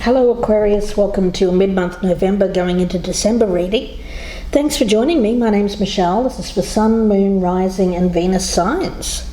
Hello Aquarius, welcome to a mid-month November going into December reading. Thanks for joining me. My name's Michelle. This is for Sun, Moon, Rising and Venus signs.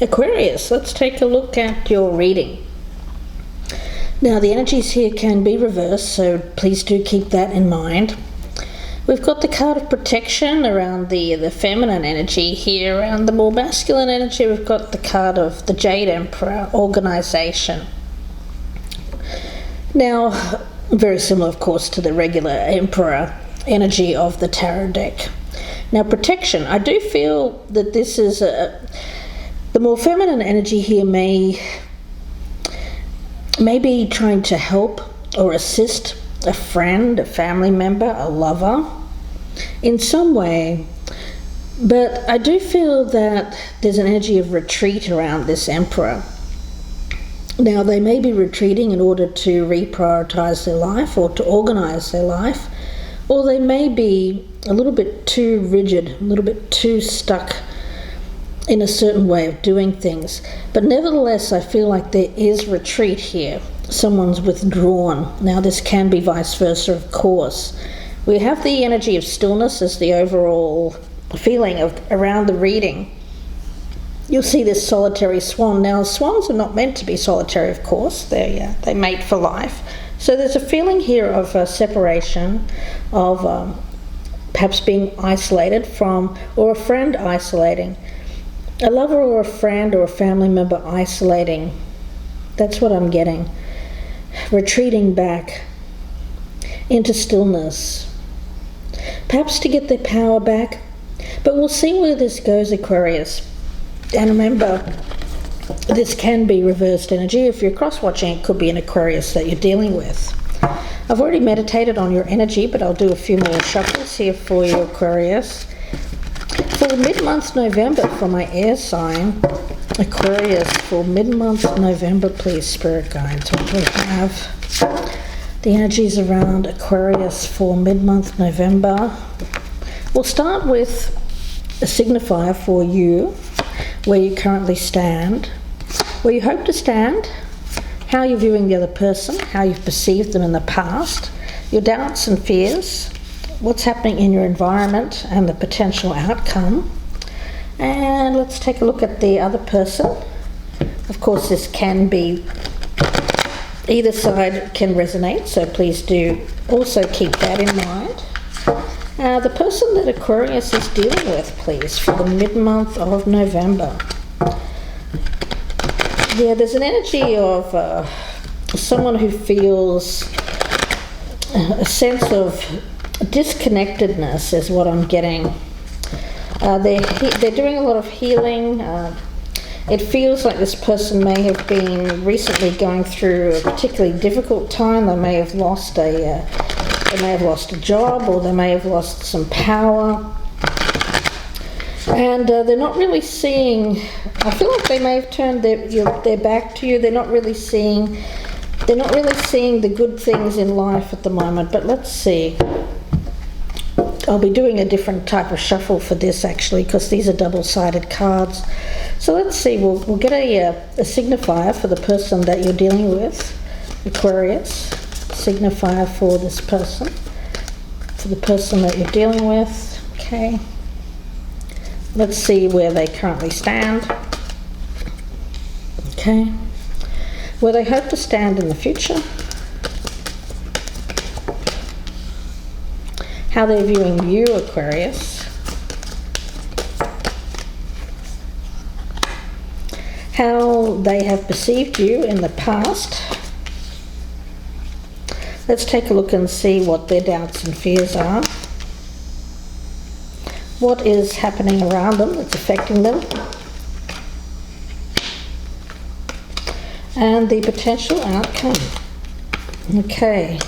Aquarius, let's take a look at your reading. Now the energies here can be reversed, so please do keep that in mind. We've got the card of protection around the feminine energy here. Around the more masculine energy, we've got the card of the Jade Emperor, organization. Now, very similar, of course, to the regular Emperor energy of the tarot deck. Now, protection. I do feel that this is the more feminine energy here may be trying to help or assist a friend, a family member, a lover in some way. But I do feel that there's an energy of retreat around this Emperor. Now, they may be retreating in order to reprioritize their life or to organize their life, or they may be a little bit too rigid, a little bit too stuck in a certain way of doing things. But nevertheless, I feel like there is retreat here. Someone's withdrawn. Now, this can be vice versa, of course. We have the energy of stillness as the overall feeling of around the reading. You'll see this solitary swan. Now, swans are not meant to be solitary, of course. They mate for life. So there's a feeling here of separation, of perhaps being isolated from, or a friend isolating. A lover or a friend or a family member isolating. That's what I'm getting. Retreating back into stillness. Perhaps to get their power back. But we'll see where this goes, Aquarius. And remember, this can be reversed energy. If you're cross-watching, it could be an Aquarius that you're dealing with. I've already meditated on your energy, but I'll do a few more shuffles here for you, Aquarius. For mid-month November, for my air sign, Aquarius, for mid-month November, please, Spirit Guides, what do we have? The energies around Aquarius for mid-month November. We'll start with a signifier for you, where you currently stand, where you hope to stand, how you're viewing the other person, how you've perceived them in the past, your doubts and fears, what's happening in your environment and the potential outcome. And let's take a look at the other person. Of course, this can be, either side can resonate, so please do also keep that in mind. The person that Aquarius is dealing with, please, for the mid-month of November. Yeah, there's an energy of someone who feels a sense of disconnectedness is what I'm getting. They're doing a lot of healing. It feels like this person may have been recently going through a particularly difficult time. They may have lost a job, or they may have lost some power, and they're not really seeing. I feel like they may have turned their back to you. They're not really seeing the good things in life at the moment. But let's see. I'll be doing a different type of shuffle for this, actually, because these are double-sided cards. So let's see. We'll get a signifier for the person that you're dealing with, Aquarius. Signifier for this person, for the person that you're dealing with. Okay, let's see where they currently stand. Okay, where they hope to stand in the future, how they're viewing you, Aquarius, how they have perceived you in the past. Let's take a look and see what their doubts and fears are. What is happening around them that's affecting them. And the potential outcome. Okay,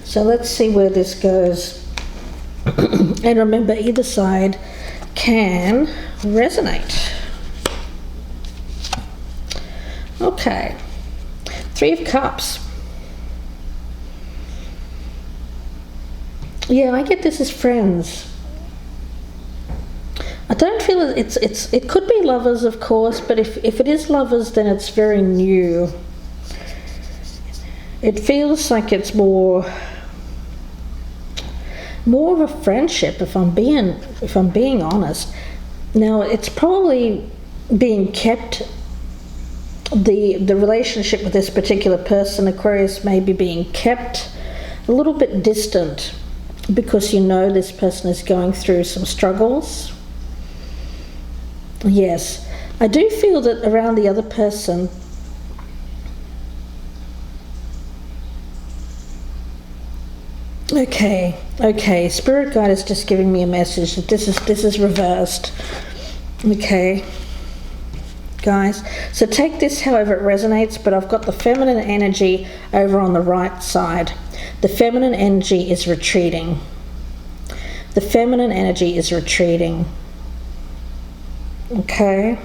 so let's see where this goes. And remember, either side can resonate. Okay, Three of Cups. Yeah, I get this as friends. I don't feel it could be lovers, of course, but if it is lovers, then it's very new. It feels like it's more of a friendship, if I'm being honest. Now, it's probably being kept, the relationship with this particular person, Aquarius, may be being kept a little bit distant because you know this person is going through some struggles. Yes, I do feel that around the other person, okay, Spirit Guide is just giving me a message that this is reversed. Okay, guys, so take this however it resonates, but I've got the feminine energy over on the right side. The feminine energy is retreating. The feminine energy is retreating. Okay.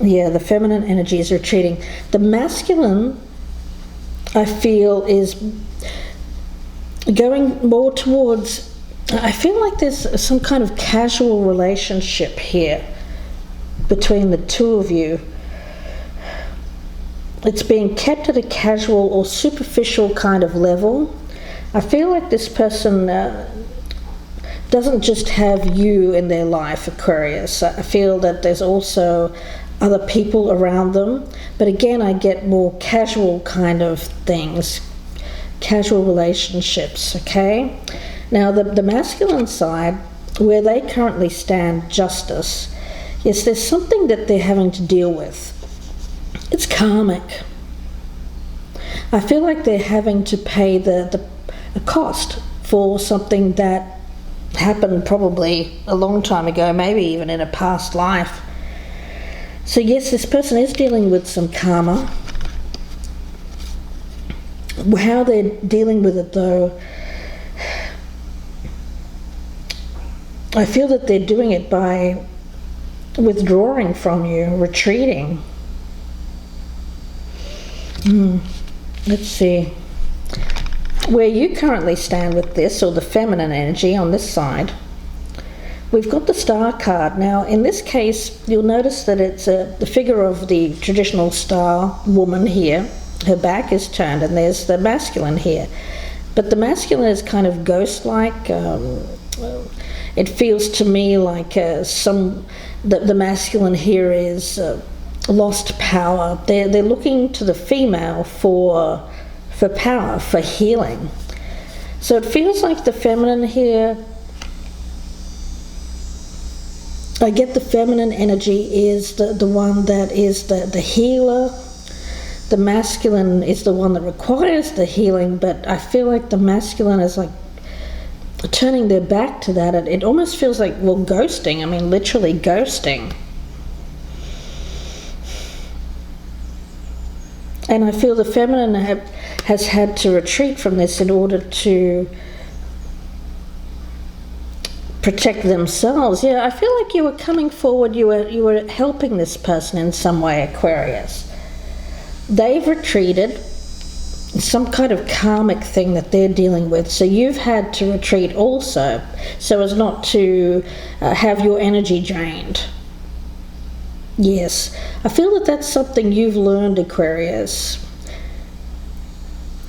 Yeah, the feminine energy is retreating. The masculine, I feel, is going more towards, I feel like there's some kind of casual relationship here between the two of you. It's being kept at a casual or superficial kind of level. I feel like this person doesn't just have you in their life, Aquarius. I feel that there's also other people around them. But again, I get more casual kind of things, casual relationships, okay? Now, the masculine side, where they currently stand, Justice, yes, there's something that they're having to deal with. It's karmic. I feel like they're having to pay the cost for something that happened probably a long time ago, maybe even in a past life. So yes, this person is dealing with some karma. How they're dealing with it, though, I feel that they're doing it by withdrawing from you, retreating. Let's see. Where you currently stand with this, or the feminine energy on this side, we've got the Star card. Now, in this case, you'll notice that it's the figure of the traditional star woman here. Her back is turned, and there's the masculine here. But the masculine is kind of ghost-like. It feels to me like the masculine here is lost power. They're looking to the female for power, for healing. So it feels like the feminine here, I get the feminine energy is the one that is the healer. The masculine is the one that requires the healing, but I feel like the masculine is like turning their back to that. It almost feels like, well, ghosting. I mean, literally ghosting. And I feel the feminine has had to retreat from this in order to protect themselves. Yeah, I feel like you were coming forward, you were helping this person in some way, Aquarius. They've retreated, some kind of karmic thing that they're dealing with, so you've had to retreat also, so as not to have your energy drained. Yes, I feel that that's something you've learned, Aquarius,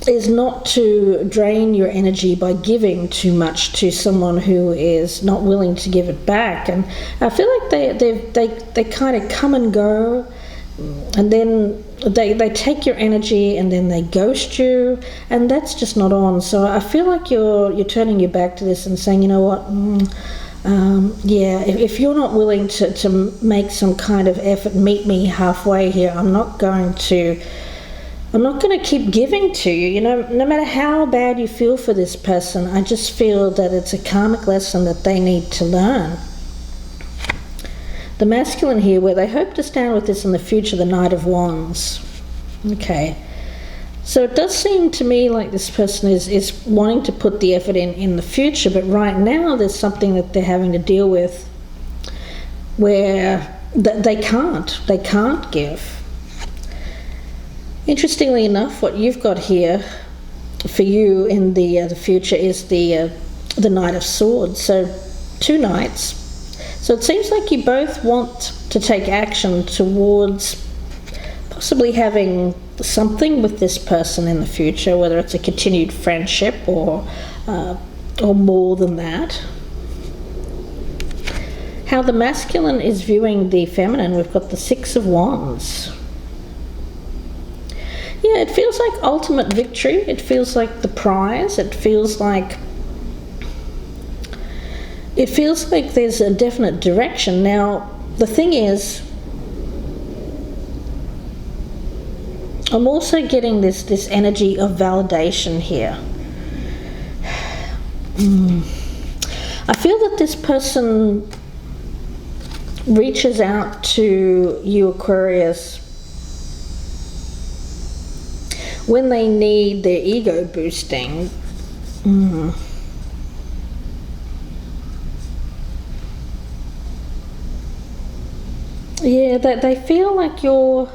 is not to drain your energy by giving too much to someone who is not willing to give it back. And I feel like they kind of come and go, and then they take your energy and then they ghost you, and that's just not on. So I feel like you're turning your back to this and saying, you know what, yeah, if you're not willing to make some kind of effort, meet me halfway here, I'm not going to keep giving to you. You know, no matter how bad you feel for this person, I just feel that it's a karmic lesson that they need to learn. The masculine here, where they hope to stand with this in the future, the Knight of Wands. Okay. So it does seem to me like this person is wanting to put the effort in the future, but right now there's something that they're having to deal with where they can't give. Interestingly enough, what you've got here for you in the future is the Knight of Swords. So 2 knights. So it seems like you both want to take action towards possibly having something with this person in the future, whether it's a continued friendship or more than that. How the masculine is viewing the feminine, we've got the Six of Wands. Yeah, it feels like ultimate victory. It feels like the prize. It feels like there's a definite direction. Now, the thing is, I'm also getting this energy of validation here. I feel that this person reaches out to you, Aquarius, when they need their ego boosting. Yeah, they feel like you're...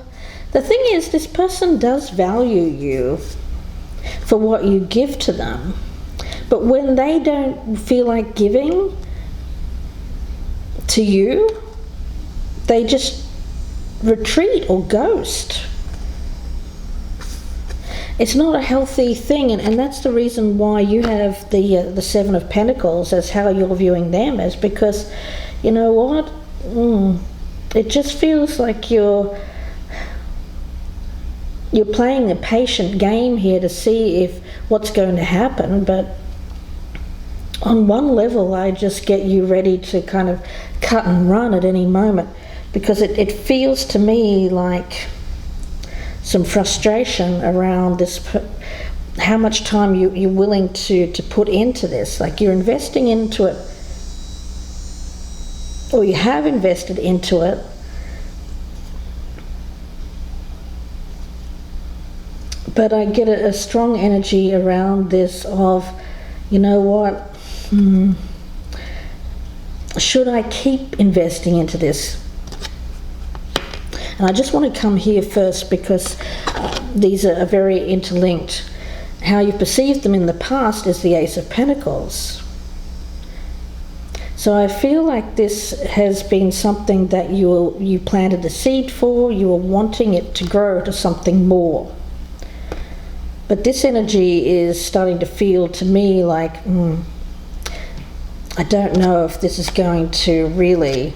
The thing is, this person does value you for what you give to them. But when they don't feel like giving to you, they just retreat or ghost. It's not a healthy thing, and that's the reason why you have the Seven of Pentacles as how you're viewing them, is because, you know what, it just feels like you're playing a patient game here to see if what's going to happen. But on one level, I just get you ready to kind of cut and run at any moment, because it feels to me like some frustration around this, how much time you're willing to put into this. Like, you're investing into it, or you have invested into it, but I get a strong energy around this of, you know what, should I keep investing into this? And I just want to come here first because these are very interlinked. How you perceived them in the past is the Ace of Pentacles. So I feel like this has been something that you planted the seed for, you were wanting it to grow to something more. But this energy is starting to feel to me like, I don't know if this is going to really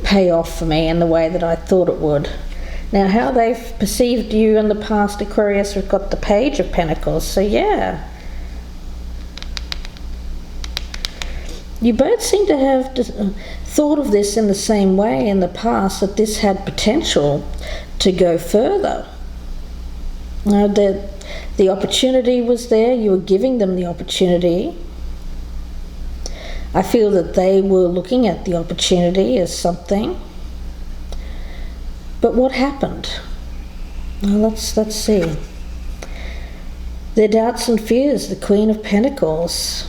pay off for me in the way that I thought it would. Now, how they've perceived you in the past, Aquarius, we've got the Page of Pentacles. So yeah, you both seem to have thought of this in the same way in the past, that this had potential to go further. Now, the opportunity was there, you were giving them the opportunity. I feel that they were looking at the opportunity as something. But what happened? Well, let's see. Their doubts and fears, the Queen of Pentacles.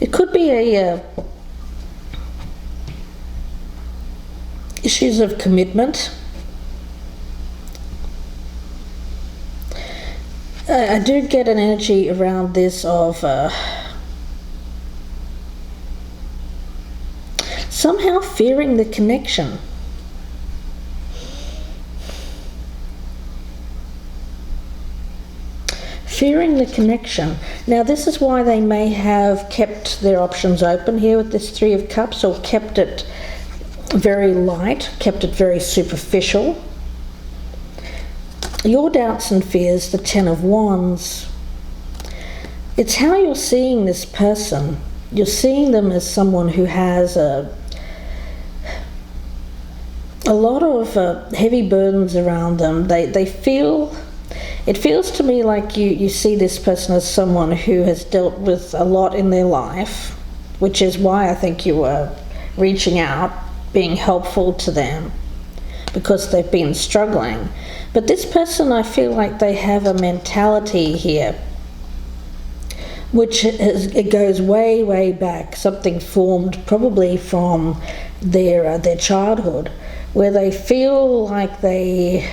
It could be issues of commitment. I do get an energy around this of somehow fearing the connection. Fearing the connection. Now, this is why they may have kept their options open here with this Three of Cups, or kept it very light, kept it very superficial. Your doubts and fears, the Ten of Wands, it's how you're seeing this person. You're seeing them as someone who has a lot of heavy burdens around them. They feel, it feels to me like you see this person as someone who has dealt with a lot in their life, which is why I think you were reaching out, being helpful to them, because they've been struggling. But this person, I feel like they have a mentality here which it goes way, way back, something formed probably from their childhood, where they feel like this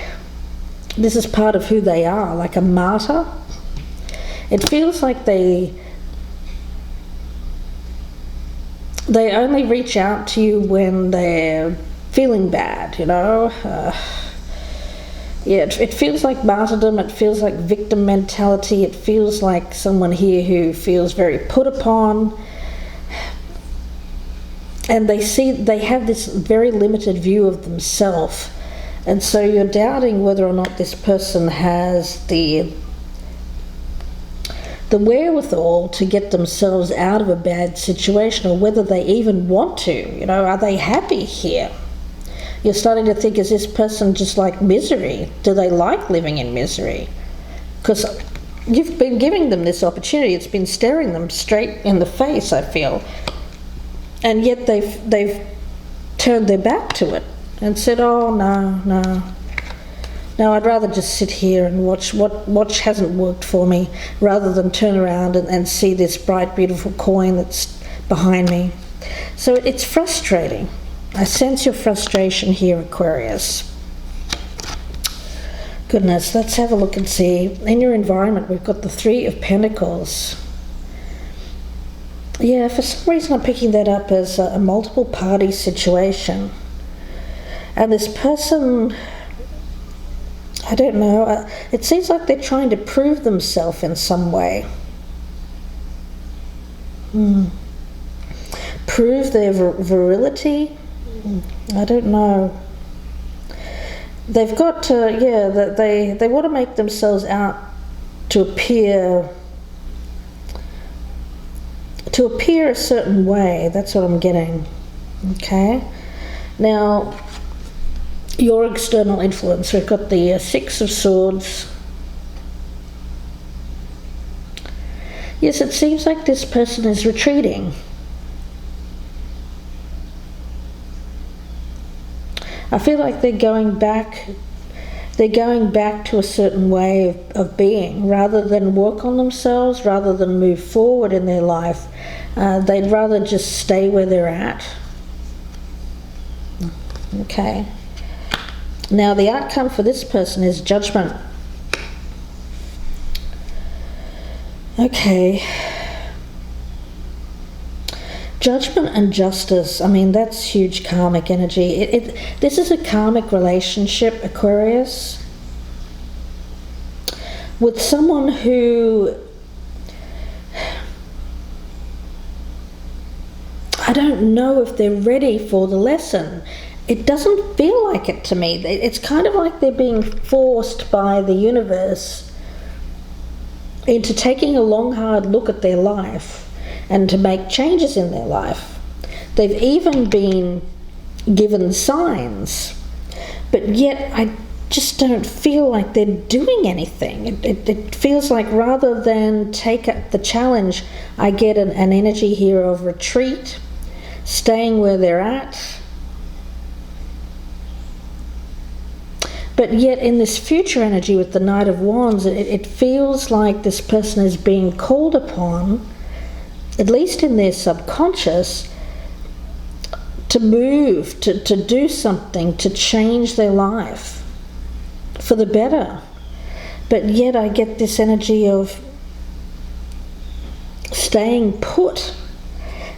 is part of who they are, like a martyr. It feels like they only reach out to you when they're feeling bad, you know. Yeah, it feels like martyrdom, it feels like victim mentality, it feels like someone here who feels very put upon, and they have this very limited view of themselves, and so you're doubting whether or not this person has the wherewithal to get themselves out of a bad situation, or whether they even want to, you know, are they happy here? You're starting to think, is this person just like misery? Do they like living in misery? Because you've been giving them this opportunity. It's been staring them straight in the face, I feel. And yet they've turned their back to it and said, oh, no, I'd rather just sit here and watch what hasn't worked for me, rather than turn around and see this bright, beautiful coin that's behind me. So it's frustrating. I sense your frustration here, Aquarius. Goodness, let's have a look and see. In your environment, we've got the Three of Pentacles. Yeah, for some reason I'm picking that up as a multiple party situation. And this person, I don't know, it seems like they're trying to prove themselves in some way. Prove their virility? I don't know. They've got to, they want to make themselves out to appear a certain way. That's what I'm getting. Okay. Now, your external influence. We've got the Six of Swords. Yes, it seems like this person is retreating. I feel like they're going back to a certain way of being, rather than work on themselves, rather than move forward in their life. They'd rather just stay where they're at. Okay. Now the outcome for this person is Judgment. Okay. Judgment and justice, I mean, that's huge karmic energy. This is a karmic relationship, Aquarius, with someone who, I don't know if they're ready for the lesson. It doesn't feel like it to me. It's kind of like they're being forced by the universe into taking a long, hard look at their life and to make changes in their life. They've even been given signs, but yet I just don't feel like they're doing anything. It feels like rather than take up the challenge, I get an energy here of retreat, staying where they're at. But yet in this future energy with the Knight of Wands, it feels like this person is being called upon, at least in their subconscious, to move, to do something, to change their life for the better. But yet I get this energy of staying put.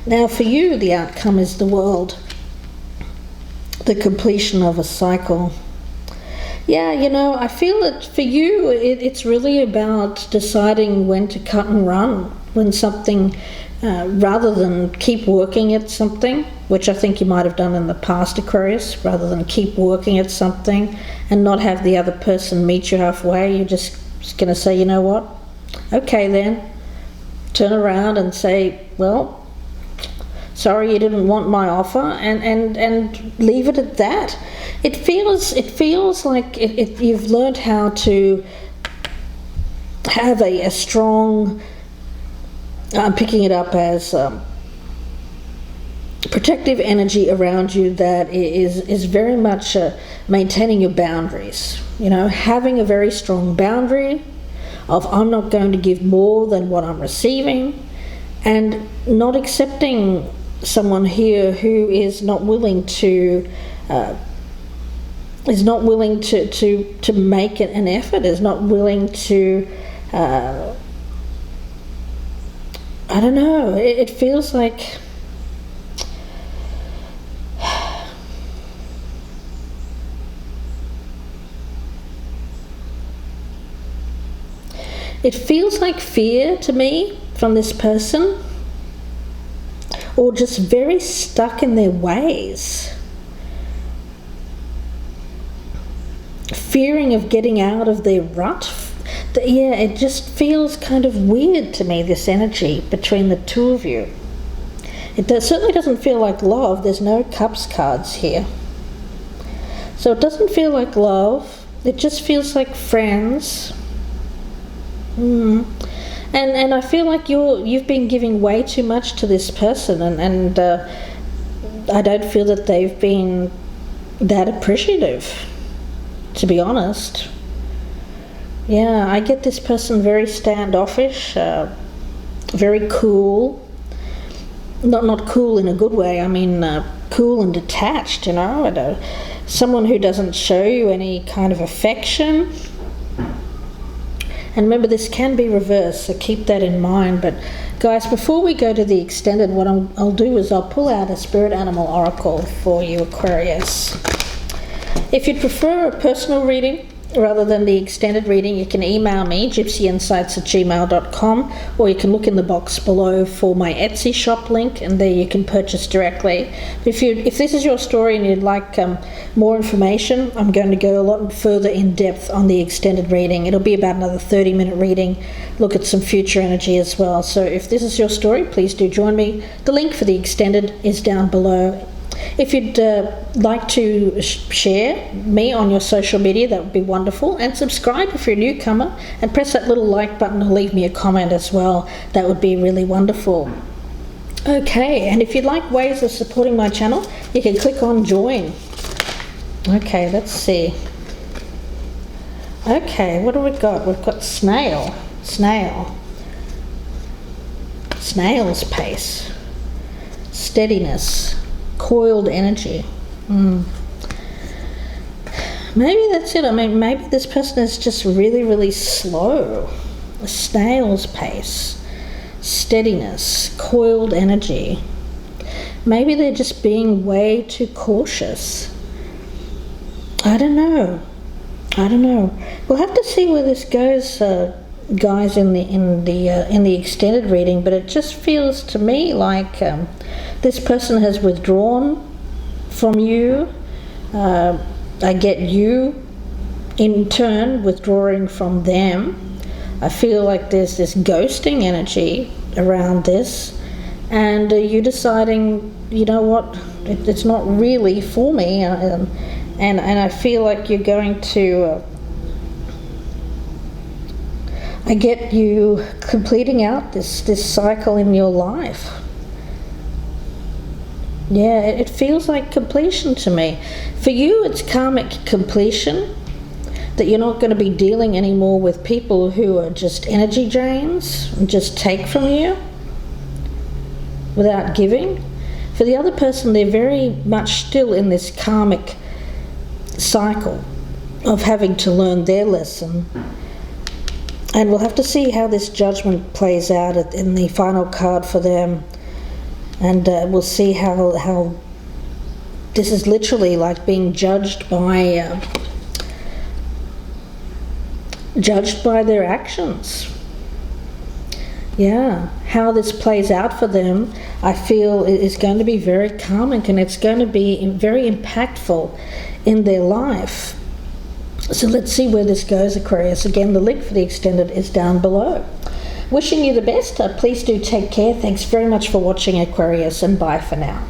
Now for you, the outcome is the World, the completion of a cycle. Yeah, you know, I feel that for you, it's really about deciding when to cut and run, when something, rather than keep working at something, which I think you might have done in the past, Aquarius, rather than keep working at something and not have the other person meet you halfway. You're just going to say, you know what, okay then, turn around and say, well, sorry you didn't want my offer, and leave it at that. It feels like you've learned how to have a strong, I'm picking it up as protective energy around you that is very much maintaining your boundaries. You know, having a very strong boundary of I'm not going to give more than what I'm receiving, and not accepting someone here who is not willing to make an effort, is not willing to I don't know, it feels like It feels like fear to me from this person, or just very stuck in their ways. Fearing of getting out of their rut. Yeah, it just feels kind of weird to me, this energy between the two of you. Certainly doesn't feel like love. There's no cups cards here. So it doesn't feel like love. It just feels like friends. And I feel like you've been giving way too much to this person, and I don't feel that they've been that appreciative, to be honest. Yeah, I get this person very standoffish, very cool. Not cool in a good way. I mean, cool and detached. Someone who doesn't show you any kind of affection. And remember, this can be reversed, so keep that in mind. But guys, before we go to the extended, what I'll do is I'll pull out a spirit animal oracle for you, Aquarius. If you'd prefer a personal reading rather than the extended reading, you can email me, gypsyinsights@gmail.com, or you can look in the box below for my Etsy shop link, and there you can purchase directly. If this is your story and you'd like more information, I'm going to go a lot further in depth on the extended reading. It'll be about another 30-minute reading, look at some future energy as well. So if this is your story, please do join me. The link for the extended is down below. If you'd like to share me on your social media, that would be wonderful. And subscribe if you're a newcomer, and press that little like button or leave me a comment as well. That would be really wonderful. Okay, and if you'd like ways of supporting my channel, you can click on join. Okay, let's see. Okay, what do we got? We've got snail's pace, steadiness, coiled energy. Maybe that's it. I mean, maybe this person is just really, really slow. A snail's pace, steadiness, coiled energy. Maybe they're just being way too cautious. I don't know. We'll have to see where this goes, guys, in the extended reading. But it just feels to me like this person has withdrawn from you. I get you in turn withdrawing from them. I feel like there's this ghosting energy around this, and you deciding, you know what, it's not really for me, and I feel like you're going to I get you completing out this cycle in your life. Yeah, it feels like completion to me. For you, it's karmic completion, that you're not going to be dealing anymore with people who are just energy drains and just take from you without giving. For the other person, they're very much still in this karmic cycle of having to learn their lesson. And we'll have to see how this judgment plays out in the final card for them. And we'll see how this is literally like being judged by their actions. Yeah, how this plays out for them, I feel, is going to be very karmic, and it's going to be very impactful in their life. So let's see where this goes, Aquarius. Again, the link for the extended is down below. Wishing you the best. Please do take care. Thanks very much for watching, Aquarius, and bye for now.